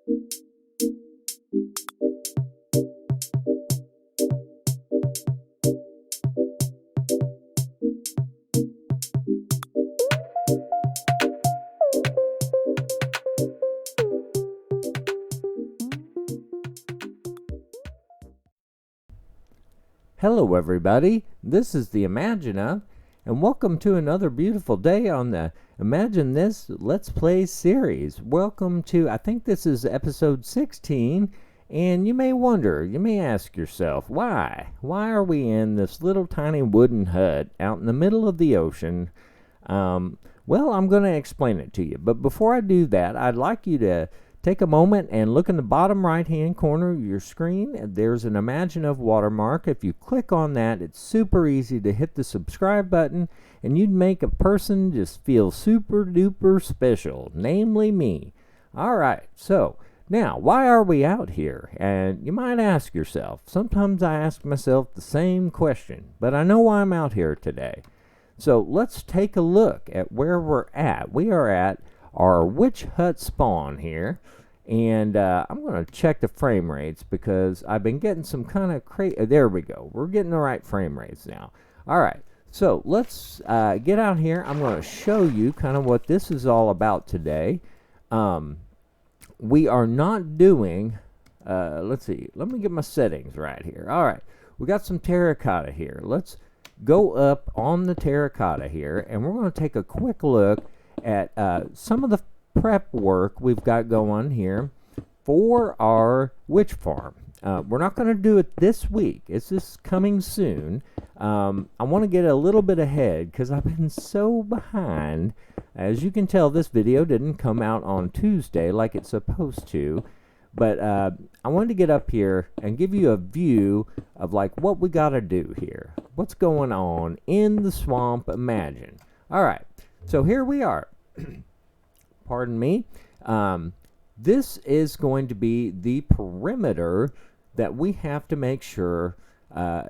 Hello everybody, this is the Imagina, and welcome to another beautiful day on the Imagine This Let's Play series. Welcome to, I think this is episode 16, and you may wonder, you may ask yourself, why? Why are we in this little tiny wooden hut out in the middle of the ocean? Well, I'm going to explain it to you, but before I do that, I'd like you to take a moment and look in the bottom right-hand corner of your screen. There's an Imagine of watermark. If you click on that, it's super easy to hit the subscribe button, and you'd make a person just feel super duper special, namely me. Alright, so now, why are we out here? And you might ask yourself. Sometimes I ask myself the same question, but I know why I'm out here today. So let's take a look at where we're at. We are at our witch hut spawn here, and I'm going to check the frame rates because I've been getting some kind of there we go, we're getting the right frame rates now. Alright, so let's get out here. I'm going to show you kind of what this is all about today. We are not doing let's see, let me get my settings right here. Alright, we got some terracotta here. Let's go up on the terracotta here, and we're going to take a quick look at some of the prep work we've got going here for our witch farm. We're not going to do it this week. It's just coming soon. I want to get a little bit ahead because I've been so behind. As you can tell, this video didn't come out on Tuesday like it's supposed to, but I wanted to get up here and give you a view of like what we got to do here, what's going on in the swamp. Imagine. All right, so here we are. Pardon me. This is going to be the perimeter that we have to make sure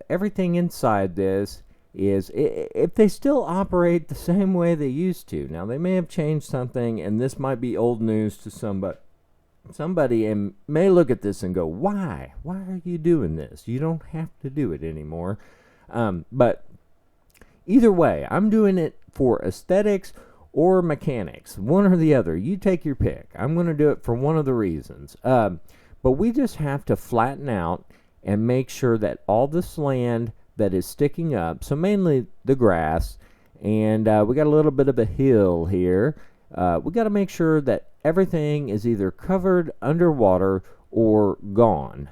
everything inside this is, if they still operate the same way they used to. Now, they may have changed something, and this might be old news to somebody and may look at this and go, why are you doing this? You don't have to do it anymore. But either way, I'm doing it for aesthetics or mechanics, one or the other. You take your pick. I'm going to do it for one of the reasons. But we just have to flatten out and make sure that all this land that is sticking up, so mainly the grass, and we got a little bit of a hill here. We got to make sure that everything is either covered underwater or gone.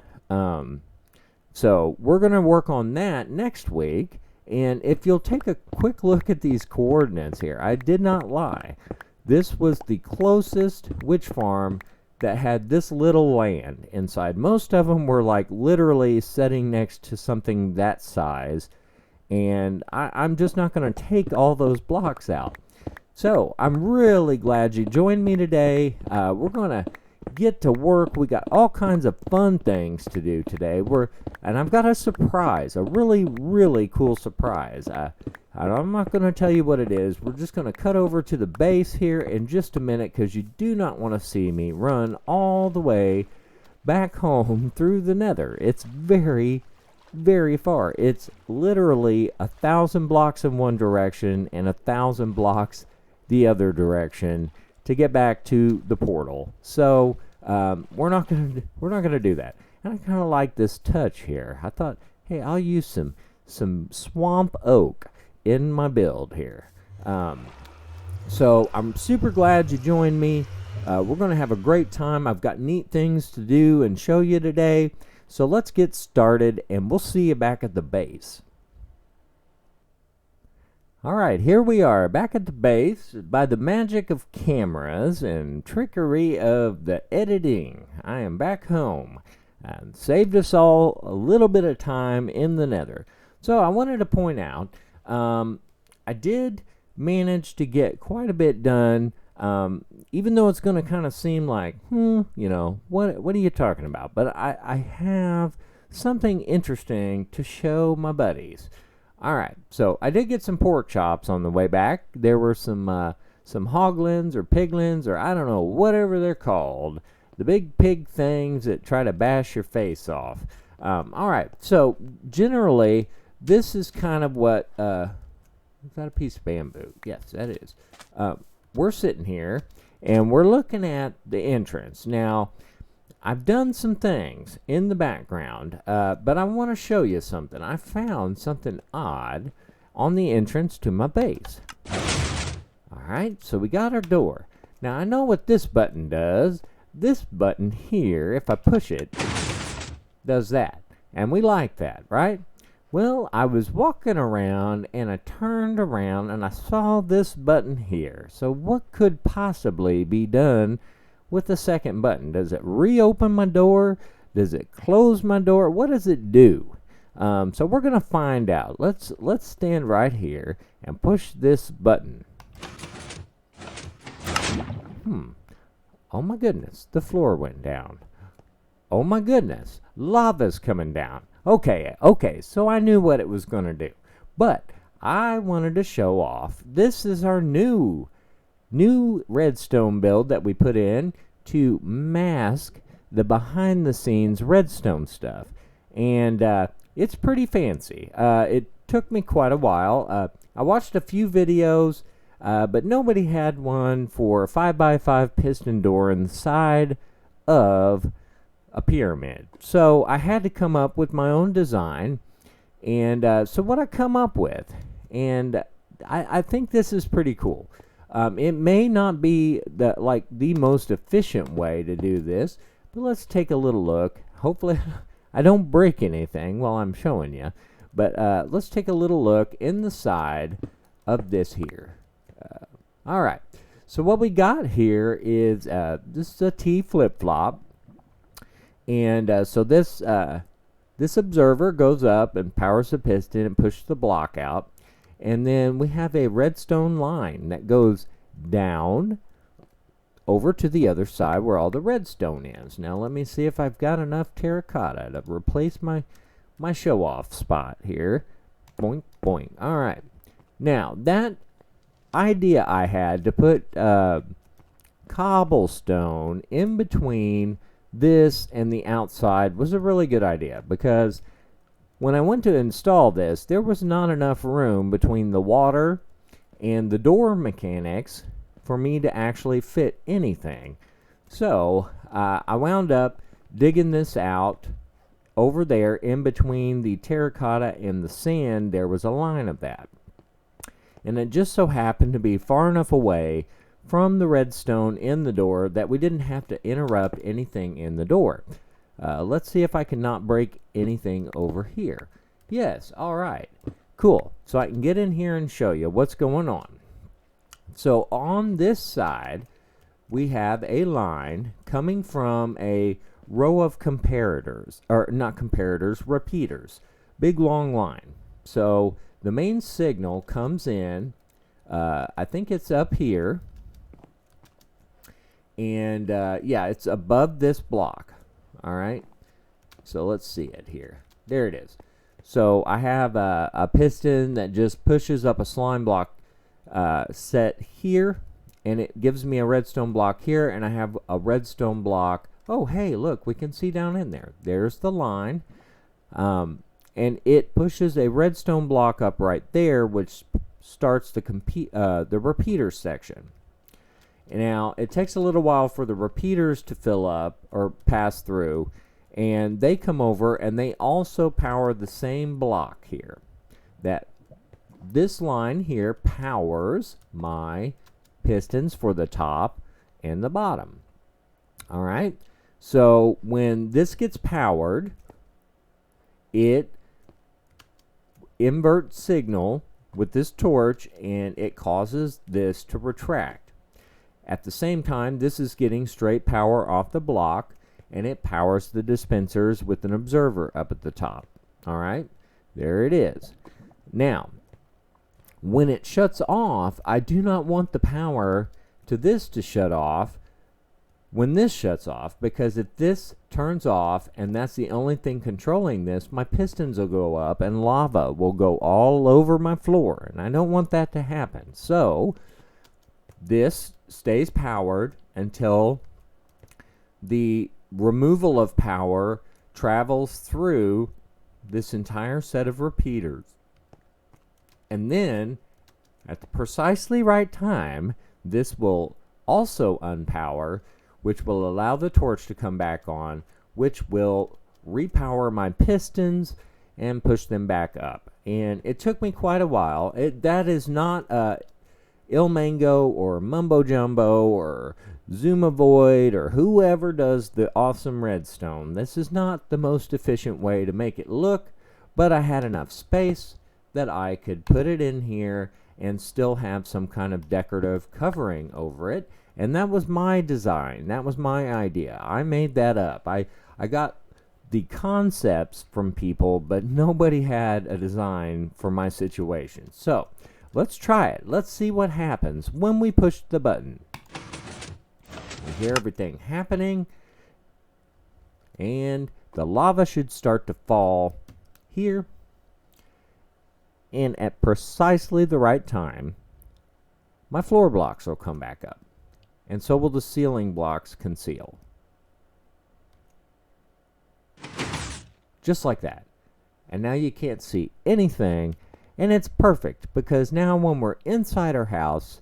So we're going to work on that next week. And if you'll take a quick look at these coordinates here, I did not lie. This was the closest witch farm that had this little land inside. Most of them were like literally sitting next to something that size. And I'm just not going to take all those blocks out. So I'm really glad you joined me today. We're going to get to work. We got all kinds of fun things to do today. And I've got a surprise, a really cool surprise. I'm not going to tell you what it is. We're just going to cut over to the base here in just a minute, because you do not want to see me run all the way back home through the nether. It's very far. It's literally 1,000 blocks in one direction and 1,000 blocks the other direction to get back to the portal. So we're not gonna do that. And I kind of like this touch here. I thought, hey, I'll use some swamp oak in my build here. So I'm super glad you joined me. We're gonna have a great time. I've got neat things to do and show you today. So let's get started, and we'll see you back at the base. Alright, here we are back at the base. By the magic of cameras and trickery of the editing, I am back home and saved us all a little bit of time in the nether. So I wanted to point out, I did manage to get quite a bit done, even though it's going to kind of seem like, you know, what are you talking about? But I have something interesting to show my buddies. Alright, so I did get some pork chops on the way back. There were some hoglins or piglins, or I don't know, whatever they're called. the big pig things that try to bash your face off. All right, so generally, this is kind of what, is that a piece of bamboo? Yes, that is. We're sitting here, and we're looking at the entrance. Now, I've done some things in the background, but I want to show you something. I found something odd on the entrance to my base. All right, so we got our door. Now, I know what this button does. This button here, if I push it, does that. And we like that, right? Well, I was walking around, and I turned around, and I saw this button here. So what could possibly be done with the second button? Does it reopen my door? Does it close my door? What does it do? So we're going to find out. Let's stand right here and push this button. Oh my goodness, the floor went down. Oh my goodness, lava's coming down. Okay, so I knew what it was going to do. But I wanted to show off. This is our new redstone build that we put in to mask the behind the scenes redstone stuff. And it's pretty fancy. It took me quite a while. I watched a few videos, but nobody had one for a 5x5 piston door inside of a pyramid. So I had to come up with my own design. And so what I come up with, and I think this is pretty cool. It may not be the most efficient way to do this, but let's take a little look. Hopefully I don't break anything while I'm showing you, but let's take a little look in the side of this here. All right, so what we got here is this is a T flip-flop, and so this observer goes up and powers the piston and pushes the block out. And then we have a redstone line that goes down over to the other side where all the redstone is. Now let me see if I've got enough terracotta to replace my show-off spot here. Boink, boink. All right. Now that idea I had to put cobblestone in between this and the outside was a really good idea, because when I went to install this, there was not enough room between the water and the door mechanics for me to actually fit anything. So I wound up digging this out over there in between the terracotta and the sand. There was a line of that. And it just so happened to be far enough away from the redstone in the door that we didn't have to interrupt anything in the door. Let's see if I can not break anything over here. Yes, all right, cool. So I can get in here and show you what's going on. So on this side, we have a line coming from a row of comparators, or not comparators, repeaters. Big long line. So the main signal comes in, I think it's up here, and yeah, it's above this block. All right, so let's see it here. There it is. So I have a piston that just pushes up a slime block set here, and it gives me a redstone block here, and I have a redstone block. Oh, hey, look, we can see down in there. There's the line, and it pushes a redstone block up right there, which starts the repeater section. Now, it takes a little while for the repeaters to fill up or pass through, and they come over and they also power the same block here. This line here powers my pistons for the top and the bottom. All right, so when this gets powered, it inverts signal with this torch, and it causes this to retract. At the same time, this is getting straight power off the block, and it powers the dispensers with an observer up at the top. All right, there it is. Now, when it shuts off, I do not want the power to this to shut off when this shuts off, because if this turns off and that's the only thing controlling this, my pistons will go up and lava will go all over my floor, and I don't want that to happen. So this stays powered until the removal of power travels through this entire set of repeaters. And then, at the precisely right time, this will also unpower, which will allow the torch to come back on, which will repower my pistons and push them back up. And it took me quite a while. That is not Ilmango or Mumbo Jumbo or Zoomovoid or whoever does the awesome redstone. This is not the most efficient way to make it look, but I had enough space that I could put it in here and still have some kind of decorative covering over it. And that was my design. That was my idea. I made that up. I got the concepts from people, but nobody had a design for my situation. So let's try it. Let's see what happens when we push the button. You hear everything happening, and the lava should start to fall here. And at precisely the right time, my floor blocks will come back up. And so will the ceiling blocks conceal. Just like that. And now you can't see anything. And it's perfect, because now when we're inside our house,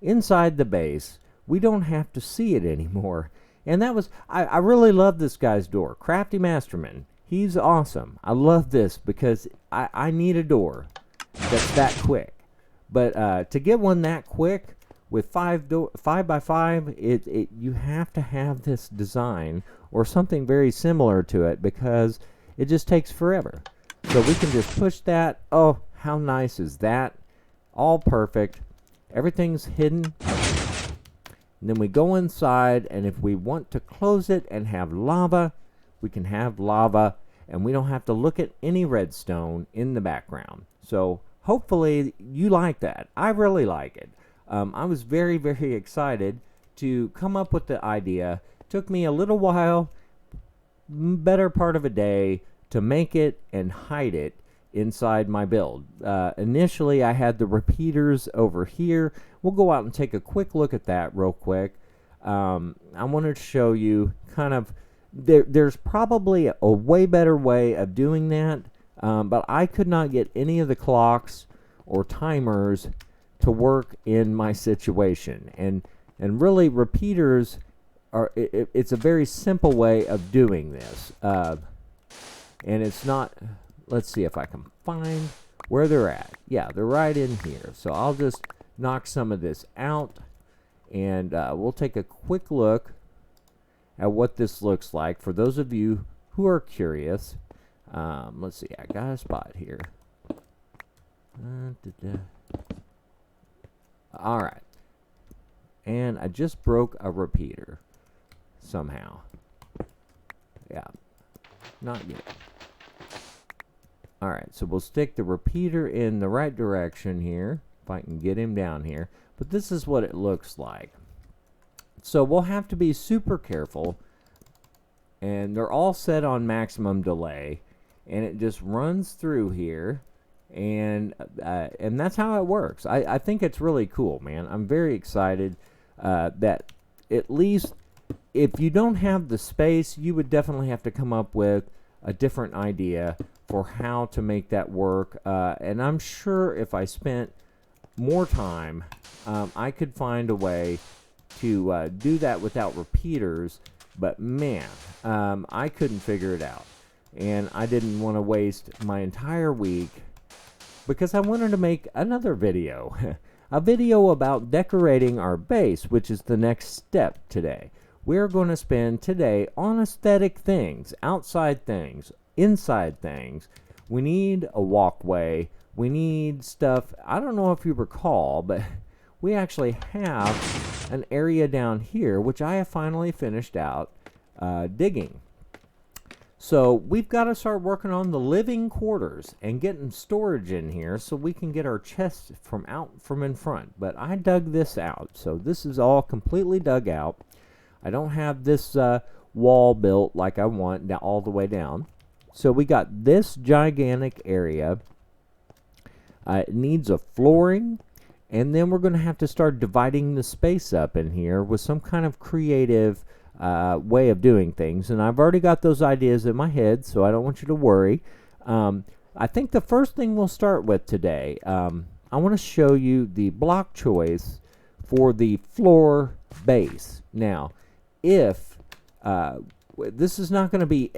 inside the base, we don't have to see it anymore. And that was, I really love this guy's door. Crafty Masterman. He's awesome. I love this because I need a door that's that quick. But to get one that quick with 5 by 5, you have to have this design or something very similar to it, because it just takes forever. So we can just push that. Oh, how nice is that? All perfect. Everything's hidden. And then we go inside, and if we want to close it and have lava, we can have lava, and we don't have to look at any redstone in the background. So hopefully you like that. I really like it. I was very, very excited to come up with the idea. Took me a little while, better part of a day, to make it and hide it inside my build. Initially, I had the repeaters over here. We'll go out and take a quick look at that real quick. I wanted to show you kind of, there's probably a way better way of doing that, but I could not get any of the clocks or timers to work in my situation. And really, repeaters are, it's a very simple way of doing this. And it's not, let's see if I can find where they're at. Yeah, they're right in here. So I'll just knock some of this out, and we'll take a quick look at what this looks like for those of you who are curious. Let's see, I got a spot here. All right. And I just broke a repeater somehow. Yeah, not yet. All right, so we'll stick the repeater in the right direction here, if I can get him down here. But this is what it looks like. So we'll have to be super careful. And they're all set on maximum delay. And it just runs through here. And that's how it works. I think it's really cool, man. I'm very excited that at least if you don't have the space, you would definitely have to come up with a different idea for how to make that work. And I'm sure if I spent more time, I could find a way to do that without repeaters. But man, I couldn't figure it out. And I didn't want to waste my entire week, because I wanted to make another video. A video about decorating our base, which is the next step today. We're going to spend today on aesthetic things, outside things, inside things. We need a walkway. We need stuff. I don't know if you recall, but we actually have an area down here, which I have finally finished out digging. So we've got to start working on the living quarters and getting storage in here so we can get our chests from in front. But I dug this out, so this is all completely dug out. I don't have this wall built like I want all the way down. So we got this gigantic area. It needs a flooring, and then we're going to have to start dividing the space up in here with some kind of creative way of doing things, and I've already got those ideas in my head, so I don't want you to worry. I think the first thing we'll start with today, I want to show you the block choice for the floor base. Now, if this is not going to be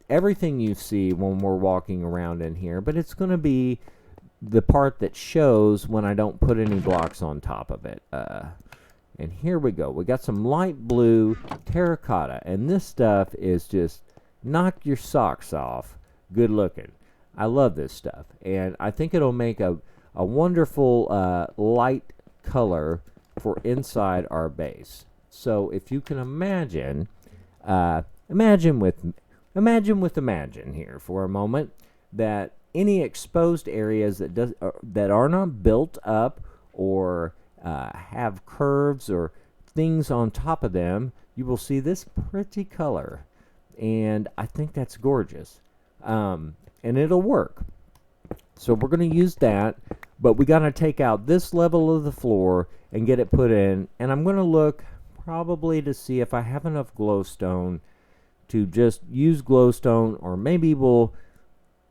everything you see when we're walking around in here, but it's going to be the part that shows when I don't put any blocks on top of it. And here we go. We got some light blue terracotta, and this stuff is just knock your socks off good looking. I love this stuff, and I think it'll make a wonderful light color for inside our base. So if you can imagine, imagine here for a moment that any exposed areas that are not built up or have curves or things on top of them, you will see this pretty color, and I think that's gorgeous, and it'll work. So we're going to use that, but we got to take out this level of the floor and get it put in, and I'm going to look probably to see if I have enough glowstone to just use glowstone, or maybe we'll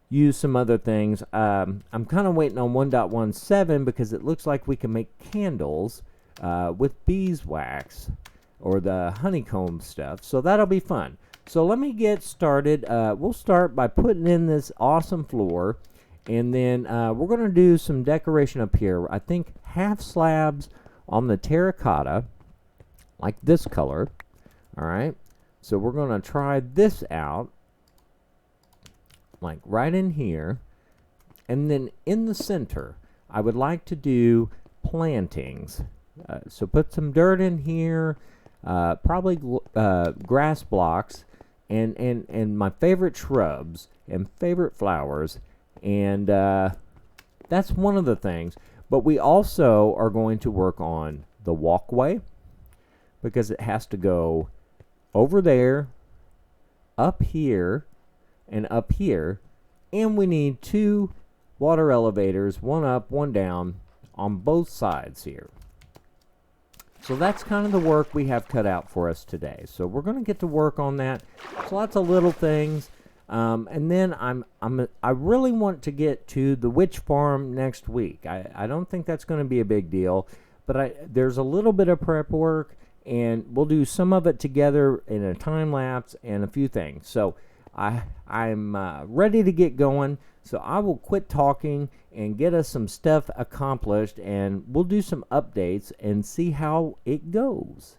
use some other things. I'm kind of waiting on 1.17 because it looks like we can make candles with beeswax or the honeycomb stuff, so that'll be fun. So let me get started. We'll start by putting in this awesome floor, and then we're going to do some decoration up here. I think half slabs on the terracotta, like this color. All right, so we're going to try this out, like right in here, and then in the center I would like to do plantings. So put some dirt in here, probably grass blocks, and my favorite shrubs and favorite flowers, and that's one of the things. But we also are going to work on the walkway, because it has to go over there, up here, and up here, and we need 2 water elevators, one up, one down, on both sides here. So that's kind of the work we have cut out for us today. So we're going to get to work on that. So lots of little things, and then I really want to get to the witch farm next week. I don't think that's going to be a big deal, but there's a little bit of prep work, and we'll do some of it together in a time lapse and a few things. So I'm ready to get going, so I will quit talking and get us some stuff accomplished, and we'll do some updates and see how it goes.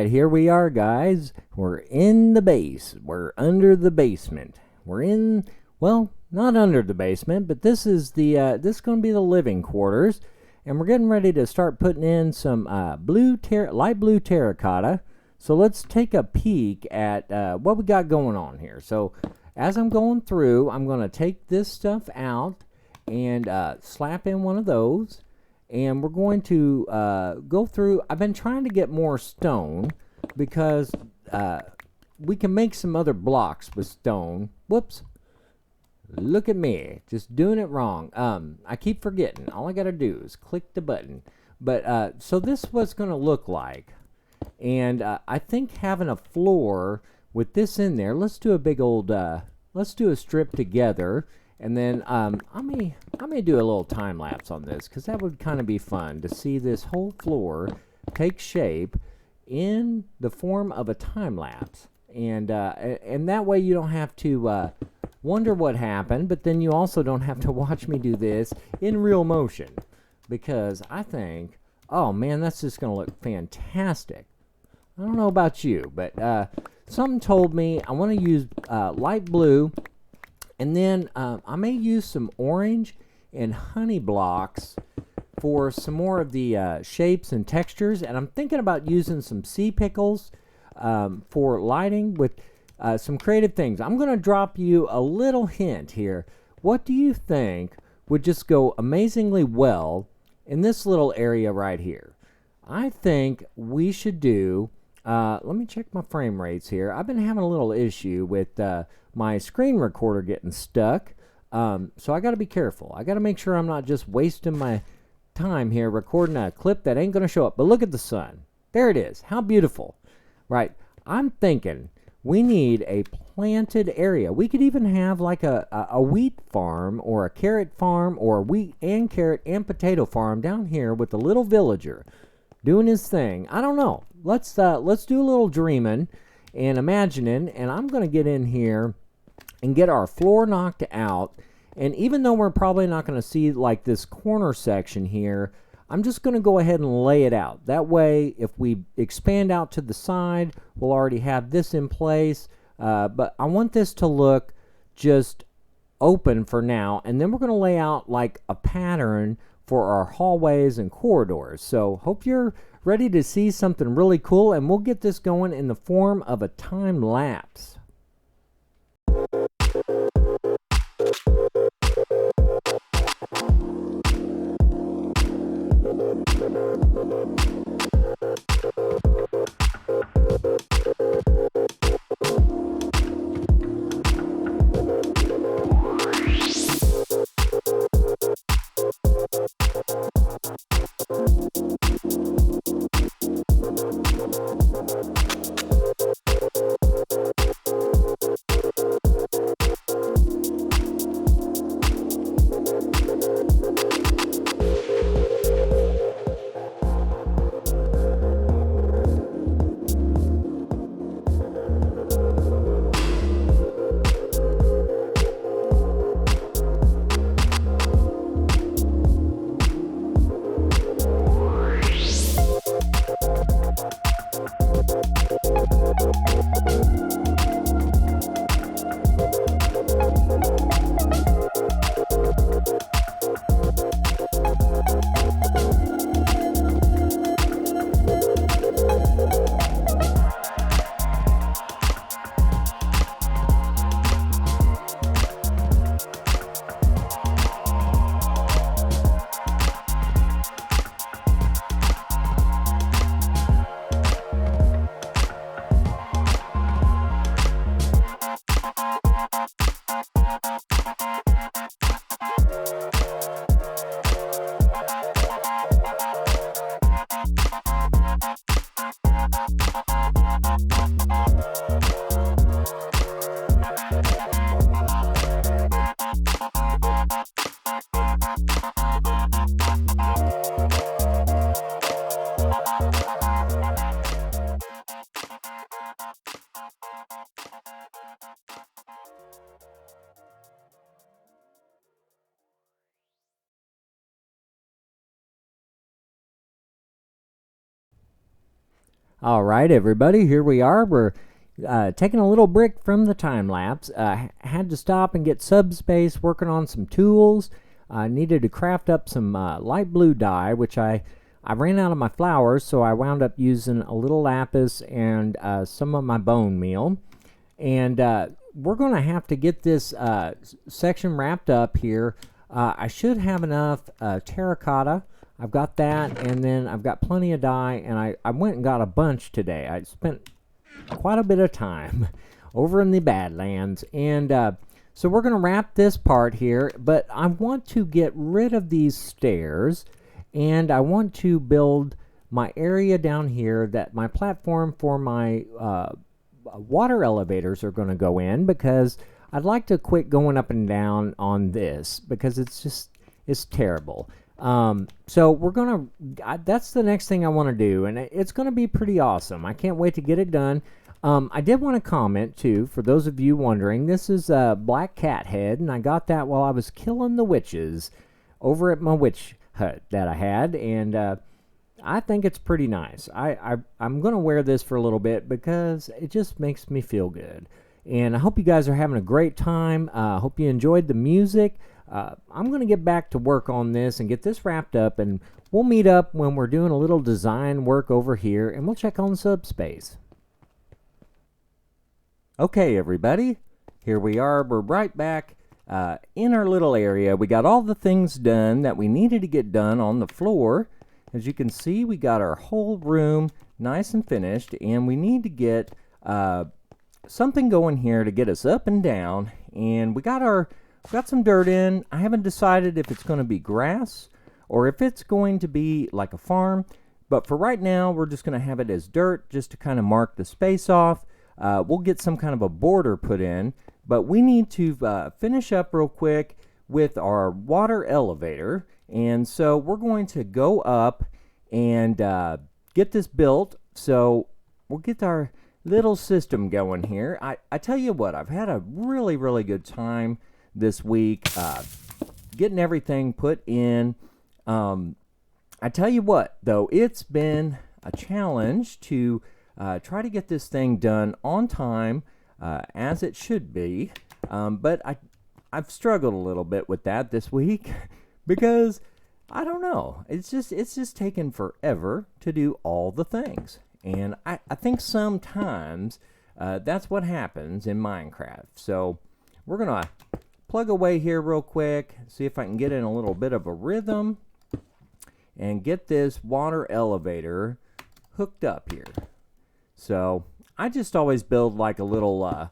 right, here we are, guys. We're in the base. We're under the basement. We're in, well, not under the basement, but this is going to be the living quarters, and we're getting ready to start putting in some light blue terracotta. So let's take a peek at what we got going on here. So as I'm going through, I'm going to take this stuff out and slap in one of those. And we're going to go through. I've been trying to get more stone because we can make some other blocks with stone. Whoops. Look at me. Just doing it wrong. I keep forgetting. All I got to do is click the button. But so this is what's going to look like. And I think having a floor with this in there, let's do a big old, let's do a strip together. And then I may do a little time lapse on this because that would kind of be fun to see this whole floor take shape in the form of a time lapse, and that way you don't have to wonder what happened, but then you also don't have to watch me do this in real motion because I think, oh man, that's just gonna look fantastic. I don't know about you, but something told me I want to use light blue. And then I may use some orange and honey blocks for some more of the shapes and textures. And I'm thinking about using some sea pickles for lighting with some creative things. I'm going to drop you a little hint here. What do you think would just go amazingly well in this little area right here? I think we should do, let me check my frame rates here. I've been having a little issue with my screen recorder getting stuck, so I got to be careful. I got to make sure I'm not just wasting my time here recording a clip that ain't going to show up. But look at the sun. There it is. How beautiful. Right. I'm thinking we need a planted area. We could even have like a wheat farm or a carrot farm or a wheat and carrot and potato farm down here with a little villager doing his thing. I don't know. Let's do a little dreaming and imagining, and I'm going to get in here and get our floor knocked out. And even though we're probably not going to see like this corner section here, I'm just going to go ahead and lay it out. That way, if we expand out to the side, we'll already have this in place. But I want this to look just open for now, and then we're going to lay out like a pattern for our hallways and corridors. So hope you're ready to see something really cool, and we'll get this going in the form of a time lapse. All right, everybody, here we are. We're taking a little break from the time lapse. Had to stop and get subspace working on some tools. Needed to craft up some light blue dye, which I ran out of my flowers, so I wound up using a little lapis and some of my bone meal. And we're going to have to get this section wrapped up here. I should have enough terracotta. I've got that, and then I've got plenty of dye, and I went and got a bunch today. I spent quite a bit of time over in the Badlands, and so we're going to wrap this part here, but I want to get rid of these stairs, and I want to build my area down here that my platform for my water elevators are going to go in, because I'd like to quit going up and down on this, because it's terrible. So we're gonna that's the next thing I want to do, and it's gonna be pretty awesome. I can't wait to get it done. I did want to comment too, for those of you wondering, this is a black cat head, and I got that while I was killing the witches over at my witch hut that I had, and I think it's pretty nice. I'm gonna wear this for a little bit because it just makes me feel good, and I hope you guys are having a great time. Hope you enjoyed the music. I'm going to get back to work on this and get this wrapped up, and we'll meet up when we're doing a little design work over here, and we'll check on subspace. Okay, everybody, here we are. We're right back in our little area. We got all the things done that we needed to get done on the floor. As you can see, we got our whole room nice and finished, and we need to get something going here to get us up and down, and we got some dirt in. I haven't decided if it's going to be grass or if it's going to be like a farm, but for right now we're just going to have it as dirt just to kind of mark the space off. We'll get some kind of a border put in, but we need to finish up real quick with our water elevator, and so we're going to go up and get this built. So we'll get our little system going here. I tell you what, I've had a really, really good time this week getting everything put in. I tell you what, though, it's been a challenge to try to get this thing done on time, as it should be, but I've struggled a little bit with that this week because I don't know, it's just taken forever to do all the things, and I think sometimes that's what happens in Minecraft. So we're gonna plug away here real quick, see if I can get in a little bit of a rhythm and get this water elevator hooked up here. So I just always build like a little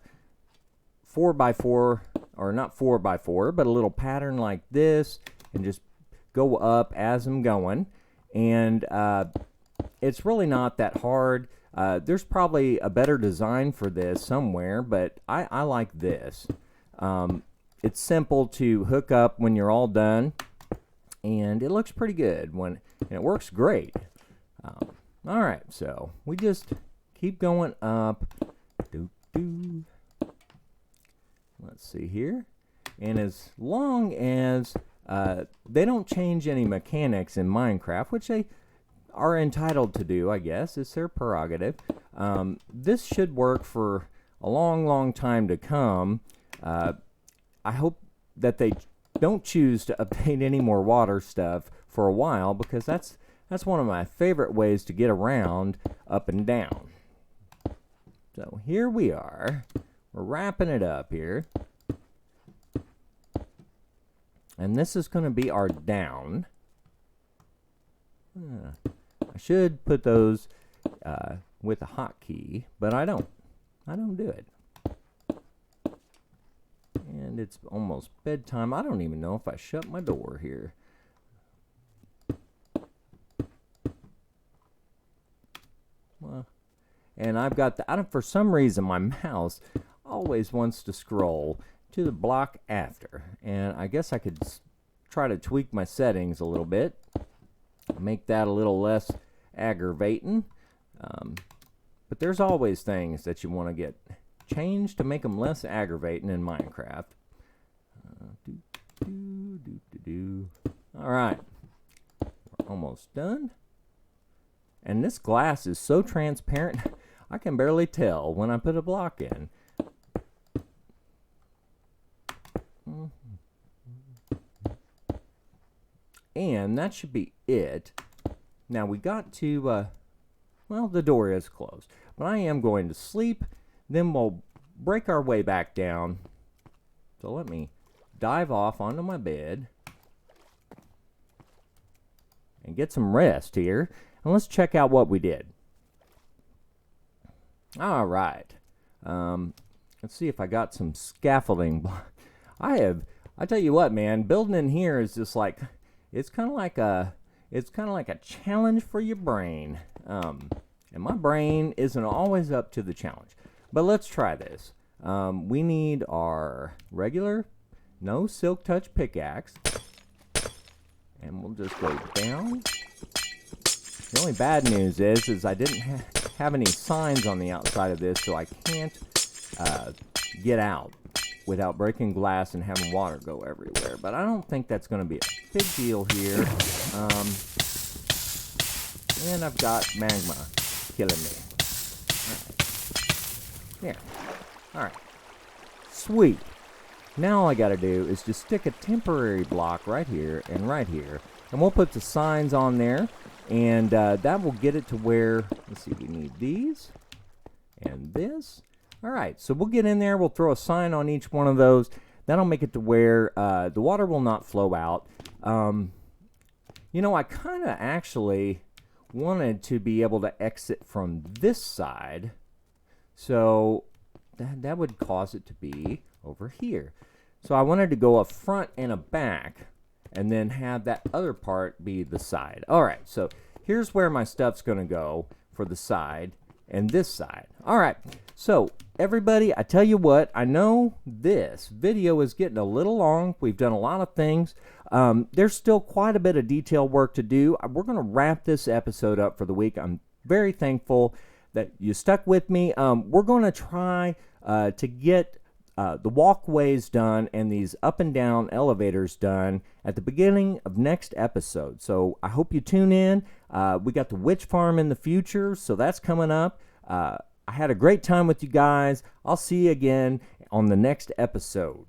4x4, or not 4x4, but a little pattern like this, and just go up as I'm going, and it's really not that hard. There's probably a better design for this somewhere, but I like this. It's simple to hook up when you're all done, and it looks pretty good and it works great. All right, so we just keep going up. Let's see here, and as long as they don't change any mechanics in Minecraft, which they are entitled to do, I guess, it's their prerogative, this should work for a long, long time to come. I hope that they don't choose to update any more water stuff for a while, because that's one of my favorite ways to get around up and down. So here we are. We're wrapping it up here. And this is going to be our down. I should put those with a hotkey, but I don't. I don't do it. And it's almost bedtime. I don't even know if I shut my door here. Well, and I've got for some reason my mouse always wants to scroll to the block after, and I guess I could try to tweak my settings a little bit, make that a little less aggravating, but there's always things that you want to get changed to make them less aggravating in Minecraft. All right, we're almost done. And this glass is so transparent, I can barely tell when I put a block in. And that should be it. Now we got to, well, the door is closed. But I am going to sleep. Then we'll break our way back down. So let me dive off onto my bed and get some rest here. And let's check out what we did. All right. Let's see if I got some scaffolding. I tell you what, man, building in here is just like, it's kind of like a challenge for your brain. And my brain isn't always up to the challenge. But let's try this. We need our regular no silk touch pickaxe. And we'll just go down. The only bad news is I didn't have any signs on the outside of this, so I can't get out without breaking glass and having water go everywhere. But I don't think that's going to be a big deal here. And I've got magma killing me. There. Alright. Sweet. Now all I got to do is just stick a temporary block right here and right here. And we'll put the signs on there. And that will get it to where, let's see, we need these and this. All right, so we'll get in there. We'll throw a sign on each one of those. That'll make it to where the water will not flow out. You know, I kind of actually wanted to be able to exit from this side. So that would cause it to be over here. So I wanted to go a front and a back, and then have that other part be the side. All right, so here's where my stuff's going to go for the side and this side. All right, so everybody, I tell you what, I know this video is getting a little long. We've done a lot of things. There's still quite a bit of detail work to do. We're going to wrap this episode up for the week. I'm very thankful that you stuck with me. We're going to try to get the walkways done and these up and down elevators done at the beginning of next episode. So I hope you tune in. We got the witch farm in the future, so that's coming up. I had a great time with you guys. I'll see you again on the next episode.